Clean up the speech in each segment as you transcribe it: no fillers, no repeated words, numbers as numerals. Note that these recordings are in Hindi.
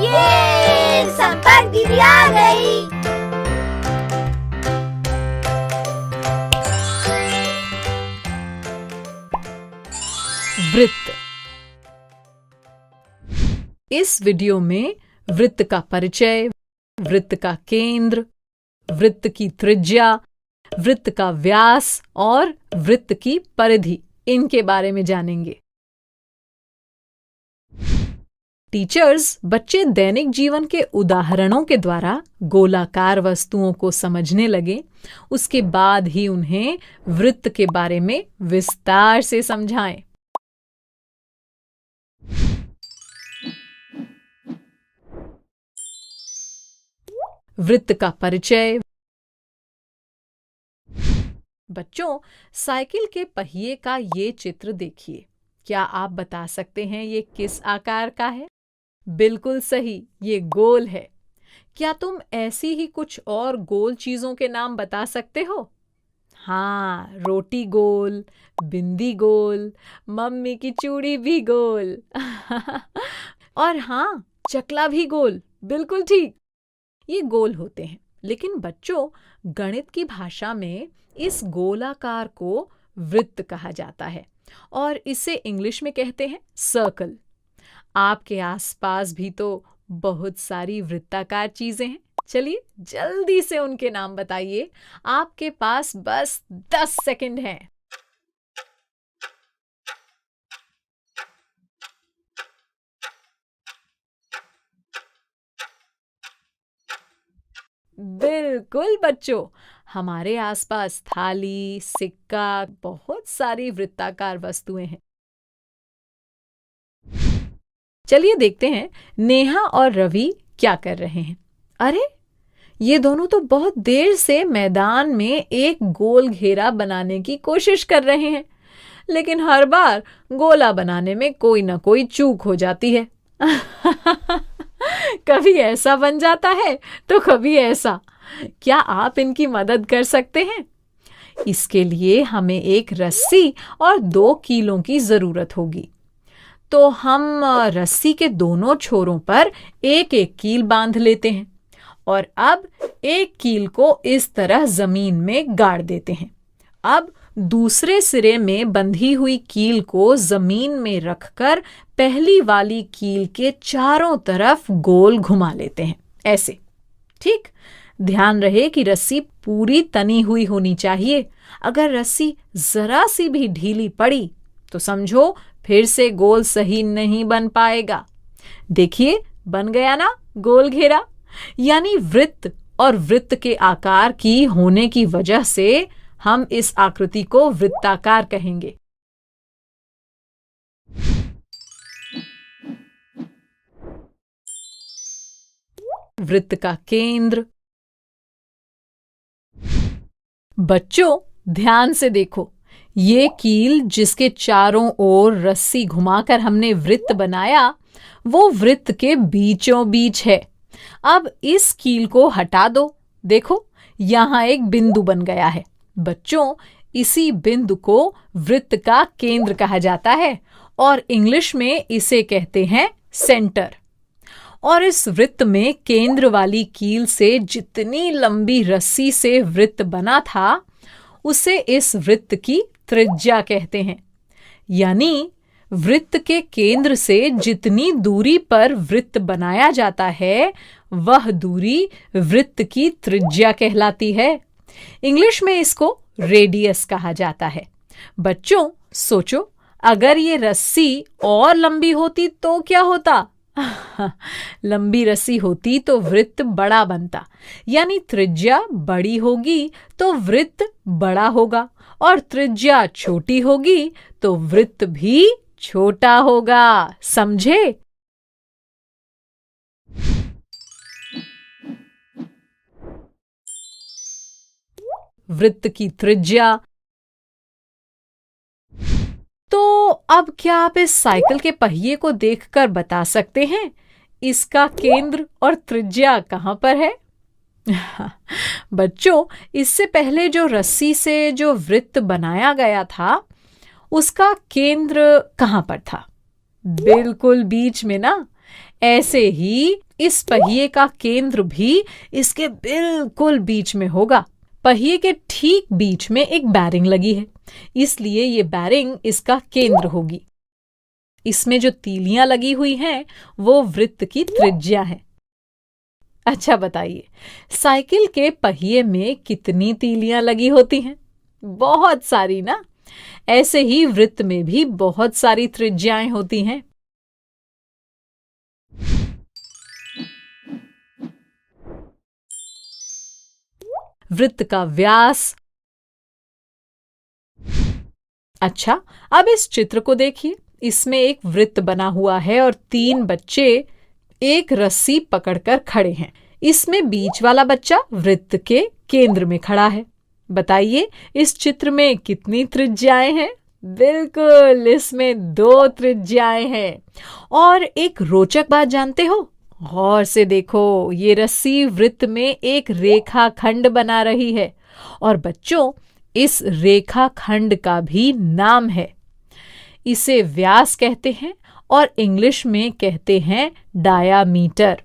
ये संपर्क दीदी आ गई। वृत्त। इस वीडियो में वृत्त का परिचय, वृत्त का केंद्र, वृत्त की त्रिज्या, वृत्त का व्यास और वृत्त की परिधि, इनके बारे में जानेंगे। टीचर्स बच्चे दैनिक जीवन के उदाहरणों के द्वारा गोलाकार वस्तुओं को समझने लगे, उसके बाद ही उन्हें वृत्त के बारे में विस्तार से समझाएं। वृत्त का परिचय। बच्चों, साइकिल के पहिए का ये चित्र देखिए। क्या आप बता सकते हैं ये किस आकार का है? बिल्कुल सही, ये गोल है। क्या तुम ऐसी ही कुछ और गोल चीजों के नाम बता सकते हो? हाँ, रोटी गोल, बिंदी गोल, मम्मी की चूड़ी भी गोल और हाँ, चकला भी गोल। बिल्कुल ठीक, ये गोल होते हैं। लेकिन बच्चों, गणित की भाषा में इस गोलाकार को वृत्त कहा जाता है और इसे इंग्लिश में कहते हैं सर्कल। आपके आसपास भी तो बहुत सारी वृत्ताकार चीजें हैं। चलिए जल्दी से उनके नाम बताइए। आपके पास बस 10 सेकंड हैं। बिल्कुल बच्चों, हमारे आसपास थाली, सिक्का, बहुत सारी वृत्ताकार वस्तुएं हैं। चलिए देखते हैं नेहा और रवि क्या कर रहे हैं। अरे, ये दोनों तो बहुत देर से मैदान में एक गोल घेरा बनाने की कोशिश कर रहे हैं, लेकिन हर बार गोला बनाने में कोई ना कोई चूक हो जाती है कभी ऐसा बन जाता है तो कभी ऐसा। क्या आप इनकी मदद कर सकते हैं? इसके लिए हमें एक रस्सी और 2 कीलों की जरूरत होगी। तो हम रस्सी के दोनों छोरों पर एक एक कील बांध लेते हैं और अब एक कील को इस तरह जमीन में गाड़ देते हैं। अब दूसरे सिरे में बंधी हुई कील को जमीन में रखकर पहली वाली कील के चारों तरफ गोल घुमा लेते हैं, ऐसे। ठीक, ध्यान रहे कि रस्सी पूरी तनी हुई होनी चाहिए। अगर रस्सी जरा सी भी ढीली पड़ी तो समझो फिर से गोल सही नहीं बन पाएगा। देखिए, बन गया ना गोल घेरा। यानी वृत्त और वृत्त के आकार की होने की वजह से हम इस आकृति को वृत्ताकार कहेंगे। वृत्त का केंद्र। बच्चों, ध्यान से देखो, ये कील जिसके चारों ओर रस्सी घुमाकर हमने वृत्त बनाया, वो वृत्त के बीचों बीच है। अब इस कील को हटा दो। देखो, यहाँ एक बिंदु बन गया है। बच्चों, इसी बिंदु को वृत्त का केंद्र कहा जाता है और इंग्लिश में इसे कहते हैं सेंटर। और इस वृत्त में केंद्र वाली कील से जितनी लंबी रस्सी से वृत्त बना था, उसे इस वृत्त की त्रिज्या कहते हैं। यानी वृत्त के केंद्र से जितनी दूरी पर वृत्त बनाया जाता है, वह दूरी वृत्त की त्रिज्या कहलाती है। इंग्लिश में इसको रेडियस कहा जाता है। बच्चों, सोचो, अगर ये रस्सी और लंबी होती तो क्या होता? लंबी रस्सी होती तो वृत्त बड़ा बनता, यानी त्रिज्या बड़ी होगी तो वृत्त बड़ा होगा, और त्रिज्या छोटी होगी तो वृत्त भी छोटा होगा। समझे? वृत्त की त्रिज्या। तो अब क्या आप इस साइकिल के पहिए को देखकर बता सकते हैं इसका केंद्र और त्रिज्या कहां पर है? बच्चों, इससे पहले जो रस्सी से जो वृत्त बनाया गया था, उसका केंद्र कहाँ पर था? बिल्कुल बीच में ना। ऐसे ही इस पहिए का केंद्र भी इसके बिल्कुल बीच में होगा। पहिए के ठीक बीच में एक बैरिंग लगी है, इसलिए ये बैरिंग इसका केंद्र होगी। इसमें जो तीलियां लगी हुई हैं, वो वृत्त की त्रिज्या है। अच्छा बताइए, साइकिल के पहिए में कितनी तीलियां लगी होती हैं? बहुत सारी ना। ऐसे ही वृत्त में भी बहुत सारी त्रिज्याएं होती हैं। वृत्त का व्यास। अच्छा, अब इस चित्र को देखिए। इसमें एक वृत्त बना हुआ है और 3 बच्चे एक रस्सी पकड़कर खड़े हैं। इसमें बीच वाला बच्चा वृत्त के केंद्र में खड़ा है। बताइए, इस चित्र में कितनी त्रिज्याएं हैं? बिल्कुल, इसमें 2 त्रिज्याएं हैं। और एक रोचक बात जानते हो? गौर से देखो, ये रस्सी वृत्त में एक रेखाखंड बना रही है और बच्चों, इस रेखाखंड का भी नाम है। इसे व्यास कहते हैं और इंग्लिश में कहते हैं डायामीटर।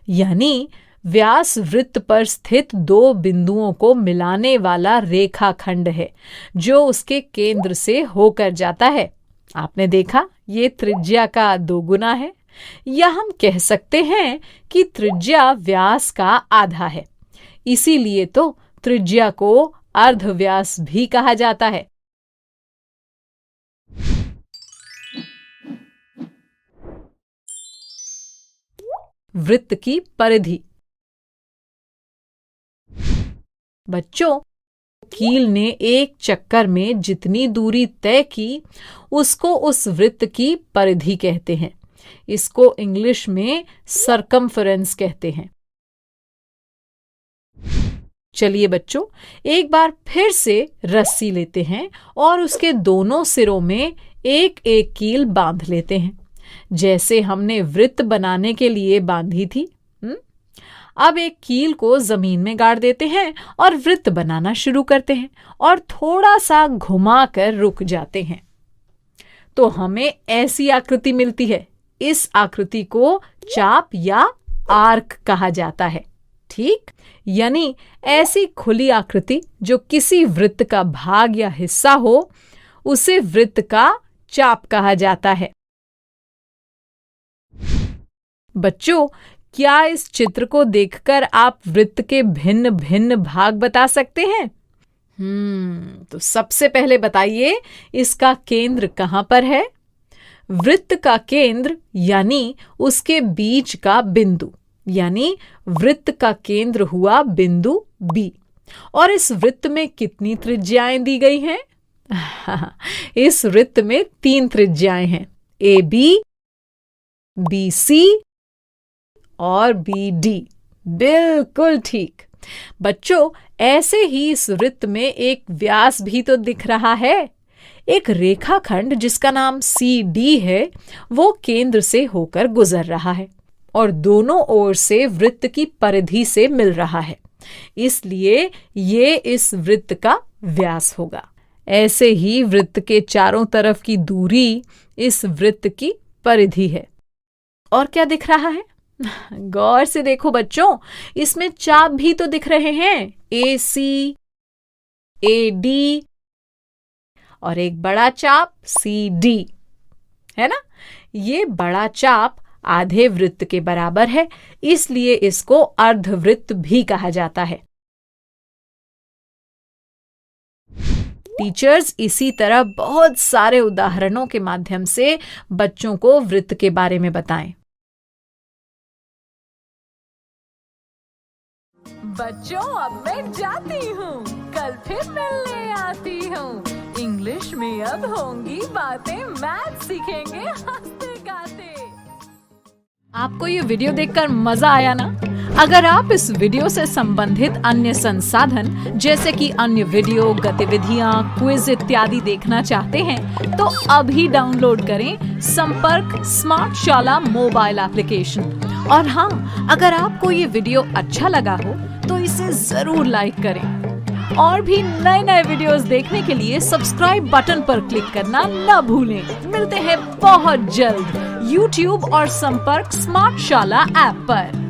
यानी व्यास वृत्त पर स्थित 2 बिंदुओं को मिलाने वाला रेखाखंड है, जो उसके केंद्र से होकर जाता है। आपने देखा, ये त्रिज्या का 2 गुना है। या हम कह सकते हैं कि त्रिज्या व्यास का आधा है। इसीलिए तो त्रिज्या को अर्धव्यास भी कहा जाता है। वृत्त की परिधि। बच्चों, कील ने एक चक्कर में जितनी दूरी तय की, उसको उस वृत्त की परिधि कहते हैं। इसको इंग्लिश में सरकमफेरेंस कहते हैं। चलिए बच्चों, एक बार फिर से रस्सी लेते हैं और उसके दोनों सिरों में एक एक कील बांध लेते हैं, जैसे हमने वृत्त बनाने के लिए बांधी थी। अब एक कील को जमीन में गाड़ देते हैं और वृत्त बनाना शुरू करते हैं और थोड़ा सा घुमाकर रुक जाते हैं, तो हमें ऐसी आकृति मिलती है। इस आकृति को चाप या आर्क कहा जाता है। ठीक, यानी ऐसी खुली आकृति जो किसी वृत्त का भाग या हिस्सा हो, उसे वृत्त का चाप कहा जाता है। बच्चों, क्या इस चित्र को देखकर आप वृत्त के भिन्न भिन्न भाग बता सकते हैं? तो सबसे पहले बताइए, इसका केंद्र कहां पर है? वृत्त का केंद्र यानी उसके बीच का बिंदु, यानी वृत्त का केंद्र हुआ बिंदु B। और इस वृत्त में कितनी त्रिज्याएं दी गई हैं? इस वृत्त में 3 त्रिज्याएं हैं, AB, BC और BD। बिल्कुल ठीक। बच्चों, ऐसे ही इस वृत्त में एक व्यास भी तो दिख रहा है। एक रेखाखंड जिसका नाम CD है, वो केंद्र से होकर गुजर रहा है और दोनों ओर से वृत्त की परिधि से मिल रहा है, इसलिए ये इस वृत्त का व्यास होगा। ऐसे ही वृत्त के चारों तरफ की दूरी इस वृत्त की परिधि है। और क्या दिख रहा है? गौर से देखो बच्चों, इसमें चाप भी तो दिख रहे हैं, AC, AD और एक बड़ा चाप CD, है ना? ये बड़ा चाप आधे वृत्त के बराबर है, इसलिए इसको अर्धवृत्त भी कहा जाता है। टीचर्स इसी तरह बहुत सारे उदाहरणों के माध्यम से बच्चों को वृत्त के बारे में बताएं। बच्चों, अब मैं जाती हूँ, कल फिर मिलने आती हूँ। इंग्लिश में अब होंगी बातें, मैथ सीखेंगे हंसते गाते। आपको ये वीडियो देखकर मजा आया ना? अगर आप इस वीडियो से संबंधित अन्य संसाधन जैसे कि अन्य वीडियो, गतिविधियां, क्विज इत्यादि देखना चाहते हैं, तो अभी डाउनलोड करें संपर्क स्मार्ट शाला मोबाइल एप्लीकेशन। और हाँ, अगर आपको ये वीडियो अच्छा लगा हो तो इसे जरूर लाइक करें और भी नए नए वीडियोस देखने के लिए सब्सक्राइब बटन पर क्लिक करना न भूलें। मिलते हैं बहुत जल्द YouTube और संपर्क स्मार्ट शाला ऐप पर।